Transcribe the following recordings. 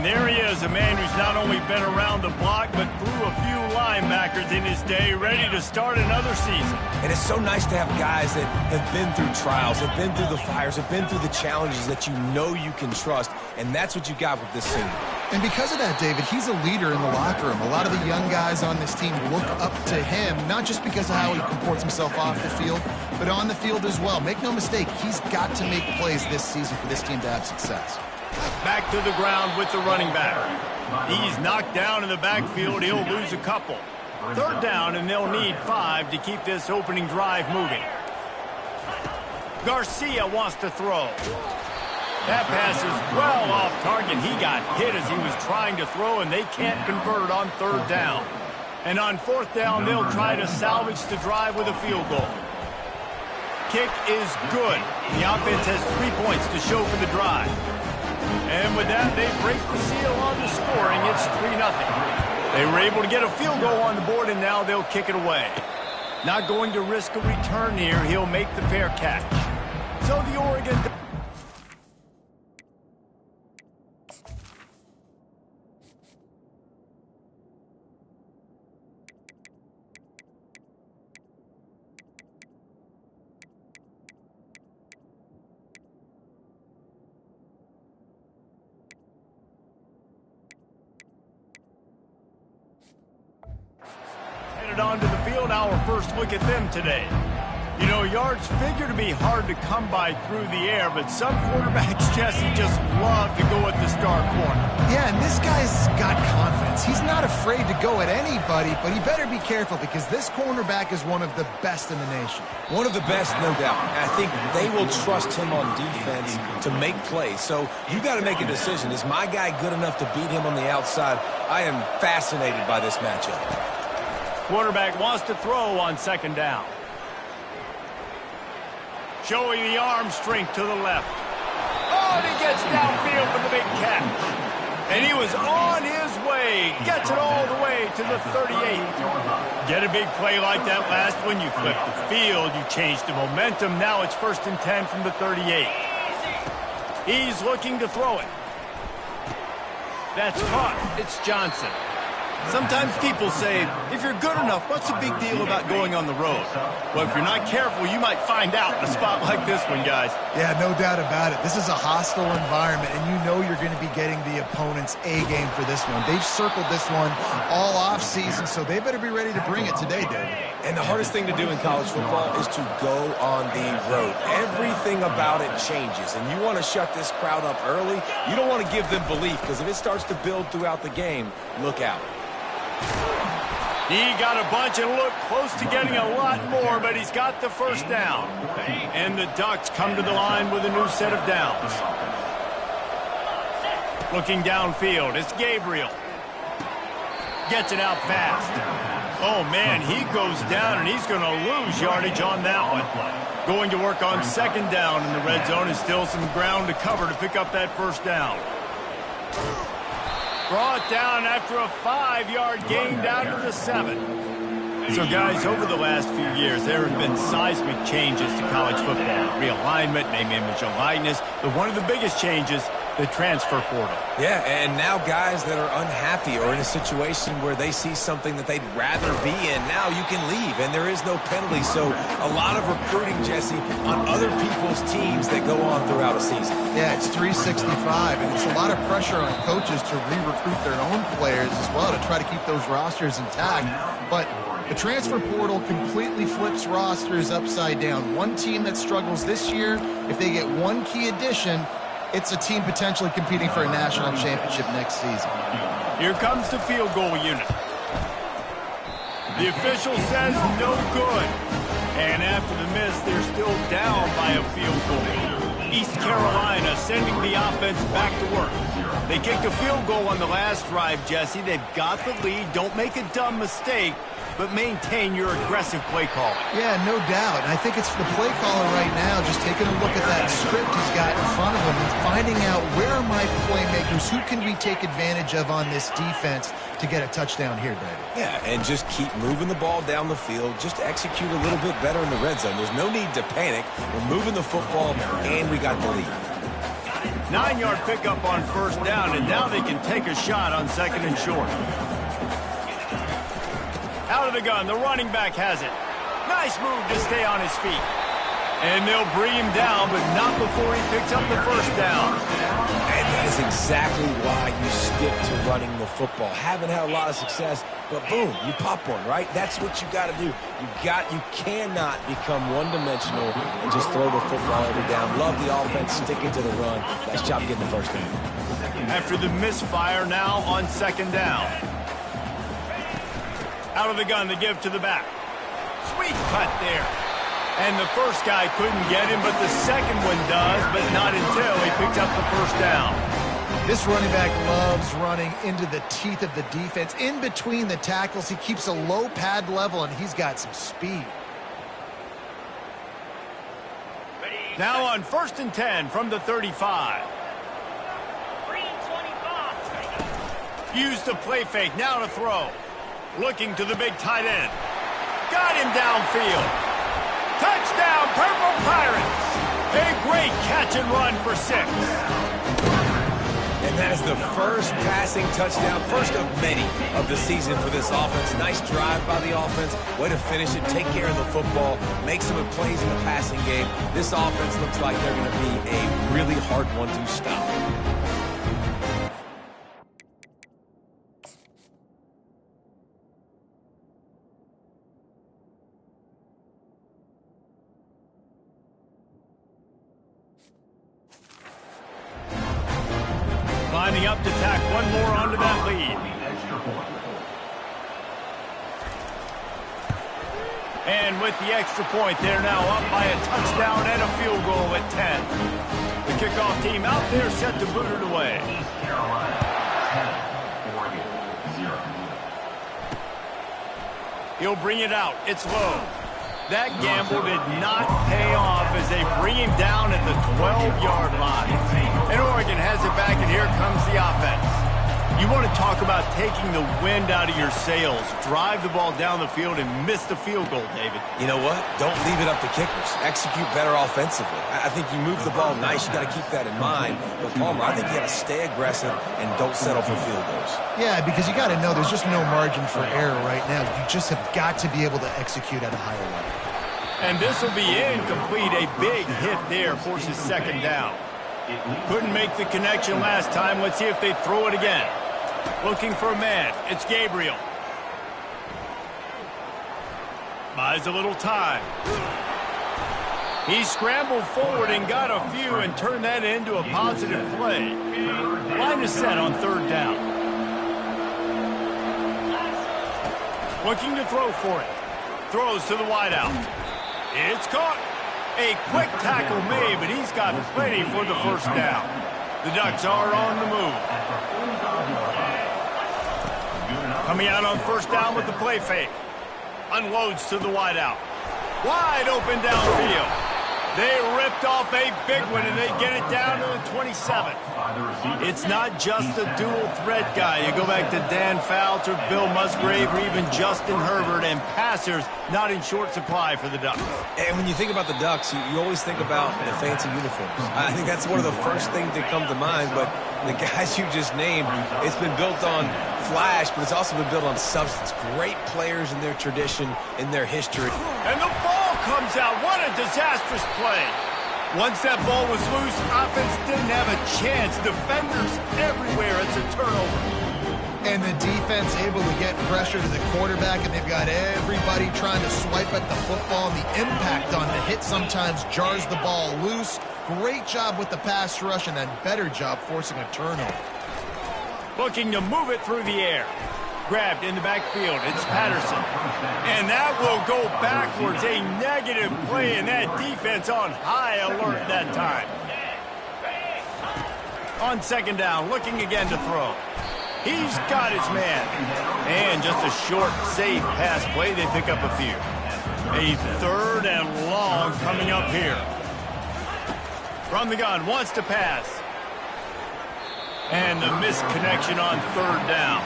there he is, a man who's not only been around the block, but threw a few linebackers in his day, ready to start another season. And it's so nice to have guys that have been through trials, have been through the fires, have been through the challenges that you know you can trust, and that's what you got with this senior. And because of that, David, he's a leader in the locker room. A lot of the young guys on this team look up to him, not just because of how he comports himself off the field, but on the field as well. Make no mistake, he's got to make plays this season for this team to have success. Back to the ground with the running back. He's knocked down in the backfield. He'll lose a couple. Third down, and they'll need 5 to keep this opening drive moving. Garcia wants to throw. That pass is well off target. He got hit as he was trying to throw, and they can't convert on third down. And on fourth down, they'll try to salvage the drive with a field goal. Kick is good. The offense has 3 points to show for the drive. And with that, they break the seal on the scoring. It's 3-0. They were able to get a field goal on the board, and now they'll kick it away. Not going to risk a return here. He'll make the fair catch. So the Oregon... onto the field, our first look at them today. You know, yards figure to be hard to come by through the air, but some quarterbacks, Jesse, just love to go at the star corner. Yeah, and this guy's got confidence. He's not afraid to go at anybody, but he better be careful because this cornerback is one of the best in the nation. One of the best, no doubt. I think they will trust him on defense to make plays. So you got to make a decision. Is my guy good enough to beat him on the outside? I am fascinated by this matchup. Quarterback wants to throw on second down. Showing the arm strength to the left. Oh, and he gets downfield for the big catch. And he was on his way. Gets it all the way to the 38. Get a big play like that last one. You flip the field. You change the momentum. Now it's 1st and 10 from the 38. He's looking to throw it. That's caught. It's Johnson. Sometimes people say, if you're good enough, what's the big deal about going on the road? Well, if you're not careful, you might find out in a spot like this one, guys. Yeah, no doubt about it. This is a hostile environment, and you know you're going to be getting the opponent's A-game for this one. They've circled this one all off-season, so they better be ready to bring it today, David. And the hardest thing to do in college football is to go on the road. Everything about it changes, and you want to shut this crowd up early. You don't want to give them belief, because if it starts to build throughout the game, look out. He got a bunch and looked close to getting a lot more, but he's got the first down. And the Ducks come to the line with a new set of downs. Looking downfield, it's Gabriel. Gets it out fast. Oh, man, he goes down, and he's going to lose yardage on that one. Going to work on second down in the red zone is still some ground to cover to pick up that first down. Brought down after a 5-yard gain down to the 7. So, guys, over the last few years, there have been seismic changes to college football. Realignment, name, image, and likeness. But one of the biggest changes, the transfer portal. Yeah, and now guys that are unhappy or in a situation where they see something that they'd rather be in, now you can leave, and there is no penalty. So a lot of recruiting, Jesse, on other people's teams that go on throughout a season. Yeah, it's 365, and it's a lot of pressure on coaches to re-recruit their own players as well to try to keep those rosters intact. But the transfer portal completely flips rosters upside down. One team that struggles this year, if they get one key addition, it's a team potentially competing for a national championship next season. Here comes the field goal unit. The official says no good. And after the miss, they're still down by a field goal. East Carolina sending the offense back to work. They kicked a field goal on the last drive, Jesse. They've got the lead. Don't make a dumb mistake, but maintain your aggressive play call. Yeah, no doubt. And I think it's the play caller right now just taking a look at that script he's got in front of him and finding out where are my playmakers, who can we take advantage of on this defense to get a touchdown here, David. Yeah, and just keep moving the ball down the field. Just execute a little bit better in the red zone. There's no need to panic. We're moving the football, and we got the lead. 9-yard pickup on first down, and now they can take a shot on second and short. Out of the gun, the running back has it. Nice move to stay on his feet. And they'll bring him down, but not before he picks up the first down. And that is exactly why you stick to running the football. Haven't had a lot of success, but boom, you pop one, right? That's what you got to do. You cannot become one-dimensional and just throw the football every down. Love the offense, sticking to the run. Nice job getting the first down. After the misfire, now on second down. Out of the gun, the give to the back. Sweet cut there. And the first guy couldn't get him, but the second one does, but not until he picks up the first down. This running back loves running into the teeth of the defense. In between the tackles, he keeps a low pad level, and he's got some speed. Now on 1st and 10 from the 35. Use the play fake, now to throw. Looking to the big tight end. Got him downfield. Touchdown, Purple Pirates! A great catch and run for 6. And that is the first passing touchdown, first of many of the season for this offense. Nice drive by the offense. Way to finish it, take care of the football, make some plays in the passing game. This offense looks like they're going to be a really hard one to stop. Lining up to tack one more onto that lead. And with the extra point, they're now up by a touchdown and a field goal at 10. The kickoff team out there set to boot it away. He'll bring it out. It's low. That gamble did not pay off as they bring him down at the 12-yard line. And Oregon has it back, and here comes the offense. You want to talk about taking the wind out of your sails. Drive the ball down the field and miss the field goal, David. You know what? Don't leave it up to kickers. Execute better offensively. I think you move the ball nice. You got to keep that in mind. But, Palmer, I think you got to stay aggressive and don't settle for field goals. Yeah, because you got to know there's just no margin for error right now. You just have got to be able to execute at a higher level. And this will be incomplete. A big hit there forces second down. Couldn't make the connection last time. Let's see if they throw it again. Looking for a man. It's Gabriel. Buys a little time. He scrambled forward and got a few and turned that into a positive play. Line is set on third down. Looking to throw for it. Throws to the wideout. It's caught. A quick tackle made, but he's got plenty for the first down. The Ducks are on the move. Coming out on first down with the play fake. Unloads to the wideout. Wide open downfield. They ripped off a big one, and they get it down to the 27. It's not just a dual threat guy. You go back to Dan Fouts or Bill Musgrave or even Justin Herbert, and passers not in short supply for the Ducks. And when you think about the Ducks, you always think about the fancy uniforms. I think that's one of the first things that come to mind, but the guys you just named, it's been built on flash, but it's also been built on substance. Great players in their tradition, in their history. And the ball comes out. What a disastrous play. Once that ball was loose, offense didn't have a chance. Defenders everywhere. It's a turnover. And the defense able to get pressure to the quarterback, and they've got everybody trying to swipe at the football, and the impact on the hit sometimes jars the ball loose. Great job with the pass rush, and a better job forcing a turnover. Looking to move it through the air. Grabbed in the backfield. It's Patterson. And that will go backwards. A negative play, and that defense on high alert that time. On second down, looking again to throw. He's got his man. And just a short, safe pass play. They pick up a few. A third and long coming up here. From the gun, wants to pass. And the missed connection on third down.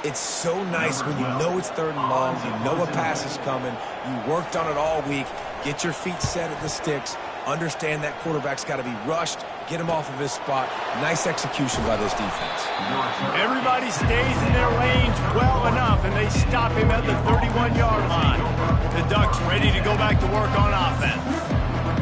It's so nice when you know it's third and long, you know a pass is coming, you worked on it all week, get your feet set at the sticks, understand that quarterback's got to be rushed, get him off of his spot. Nice execution by this defense. Everybody stays in their lanes well enough, and they stop him at the 31-yard line. The Ducks ready to go back to work on offense.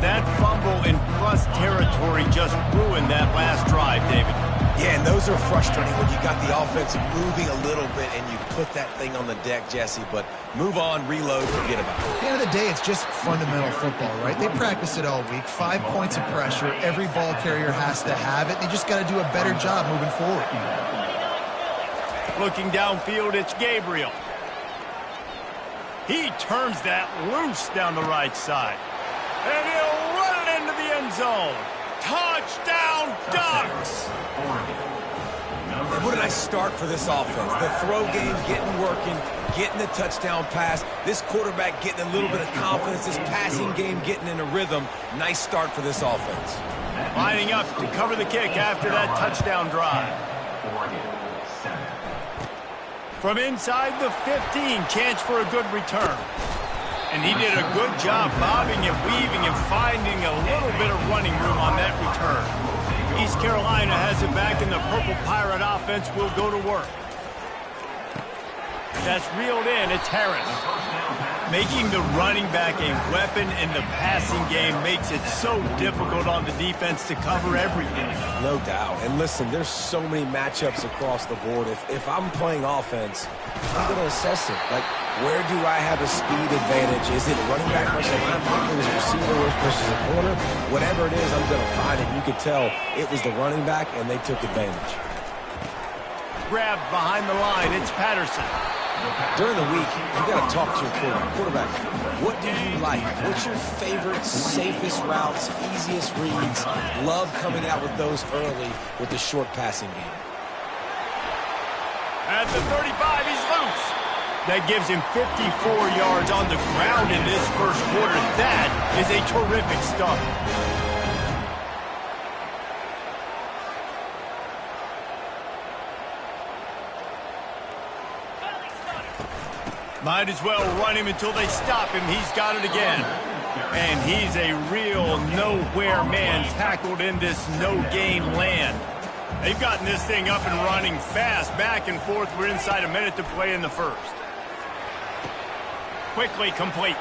That fumble in plus territory just ruined that last drive, David. Yeah, and those are frustrating when you got the offense moving a little bit and you put that thing on the deck, Jesse. But move on, reload, forget about it. At the end of the day, it's just fundamental football, right? They practice it all week. 5 points of pressure. Every ball carrier has to have it. They just got to do a better job moving forward. Looking downfield, it's Gabriel. He turns that loose down the right side. And he'll run it into the end zone. Touchdown, Ducks! And what a nice start for this offense. The throw game getting working, getting the touchdown pass. This quarterback getting a little bit of confidence. This passing game getting in a rhythm. Nice start for this offense. Lining up to cover the kick after that touchdown drive. From inside the 15, chance for a good return. And he did a good job bobbing and weaving and finding a little bit of running room on that return. East Carolina has it back, and the Purple Pirate offense will go to work. That's reeled in. It's Harris. Making the running back a weapon in the passing game makes it so difficult on the defense to cover everything. No doubt. And listen, there's so many matchups across the board. If I'm playing offense, I'm going to assess it. Like, where do I have a speed advantage? Is it running back versus a linebacker? Is it receiver versus a corner? Whatever it is, I'm going to find it. You could tell it was the running back, and they took advantage. Grabbed behind the line. It's Patterson. During the week, you got to talk to your quarterback. What do you like? What's your favorite, safest routes, easiest reads? Love coming out with those early with the short passing game. At the 35, he's loose. That gives him 54 yards on the ground in this first quarter. That is a terrific start. Might as well run him until they stop him. He's got it again. And he's a real nowhere man tackled in this no-gain land. They've gotten this thing up and running fast, back and forth. We're inside a minute to play in the first. Quickly complete.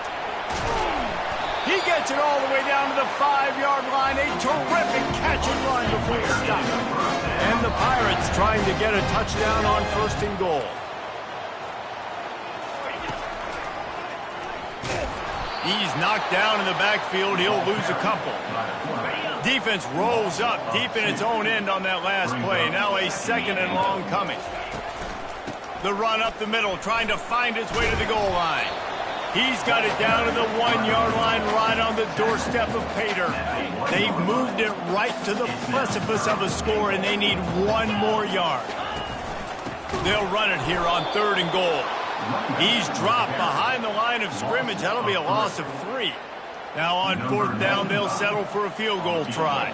He gets it all the way down to the 5-yard line. A terrific catch and run before he stops. And the Pirates trying to get a touchdown on 1st and goal. He's knocked down in the backfield. He'll lose a couple. Defense rolls up deep in its own end on that last play. Now a 2nd and long coming. The run up the middle, trying to find its way to the goal line. He's got it down to the 1-yard line, right on the doorstep of Pater. They've moved it right to the precipice of a score, and they need 1 more yard. They'll run it here on 3rd and goal. He's dropped behind the line of scrimmage. That'll be a loss of 3. Now on 4th down, they'll settle for a field goal try.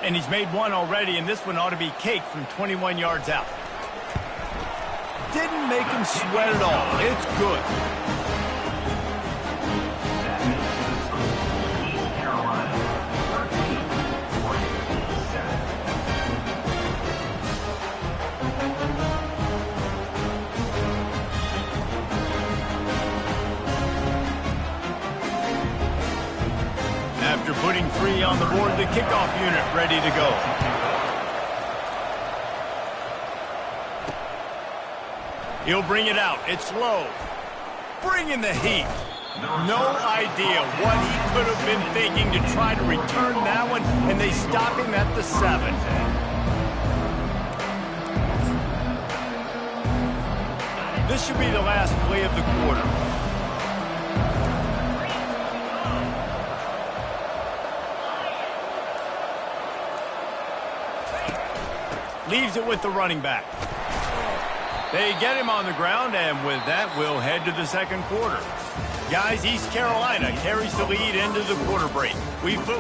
And he's made 1 already, and this one ought to be cake from 21 yards out. Didn't make him sweat at all. It's good. After putting 3 on the board, the kickoff unit ready to go. He'll bring it out. It's low. Bringing the heat. No idea what he could have been thinking to try to return that one, and they stop him at the 7. This should be the last play of the quarter. Leaves it with the running back. They get him on the ground, and with that, we'll head to the 2nd quarter. Guys, East Carolina carries the lead into the quarter break. We put